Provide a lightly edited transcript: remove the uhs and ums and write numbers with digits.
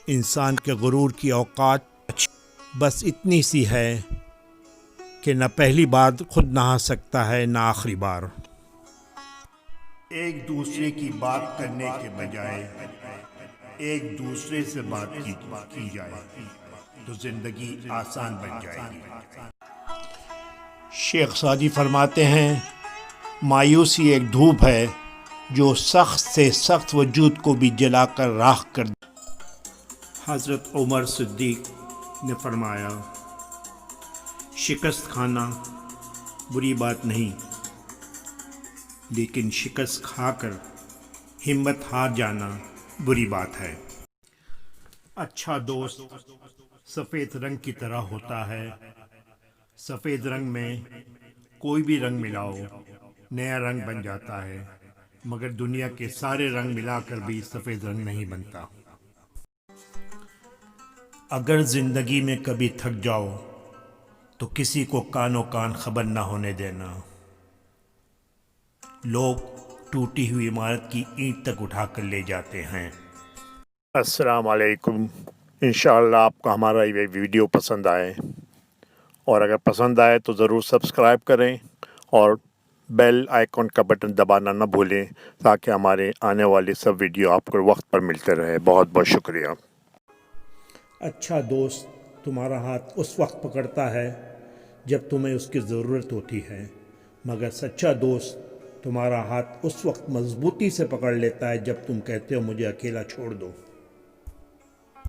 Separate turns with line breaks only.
انسان کے غرور کی اوقات بس اتنی سی ہے کہ نہ پہلی بار خود نہا سکتا ہے نہ آخری بار۔ ایک دوسرے کی بات کرنے کے بجائے ایک دوسرے سے بات کی جائے تو زندگی آسان بن جائے گی۔ شیخ سعدی فرماتے ہیں، مایوسی ایک دھوپ ہے جو سخت سے سخت وجود کو بھی جلا کر راکھ کر دے۔ حضرت عمر صدیق نے فرمایا، شکست کھانا بری بات نہیں، لیکن شکست کھا کر ہمت ہار جانا بری بات ہے۔ اچھا دوست سفید رنگ کی طرح ہوتا ہے۔ سفید رنگ میں کوئی بھی رنگ ملاؤ نیا رنگ بن جاتا ہے، مگر دنیا کے سارے رنگ ملا کر بھی سفید رنگ نہیں بنتا۔ اگر زندگی میں کبھی تھک جاؤ تو کسی کو کانوں کان خبر نہ ہونے دینا۔ لوگ ٹوٹی ہوئی عمارت کی اینٹ تک اٹھا کر لے جاتے ہیں۔
السلام علیکم۔ انشاءاللہ آپ کو ہمارا یہ ویڈیو پسند آئے، اور اگر پسند آئے تو ضرور سبسکرائب کریں اور بیل آئیکن کا بٹن دبانا نہ بھولیں تاکہ ہمارے آنے والے سب ویڈیو آپ کو وقت پر ملتے رہے۔ بہت بہت شکریہ۔
اچھا دوست تمہارا ہاتھ اس وقت پکڑتا ہے جب تمہیں اس کی ضرورت ہوتی ہے، مگر سچا دوست تمہارا ہاتھ اس وقت مضبوطی سے پکڑ لیتا ہے جب تم کہتے ہو مجھے اکیلا چھوڑ دو۔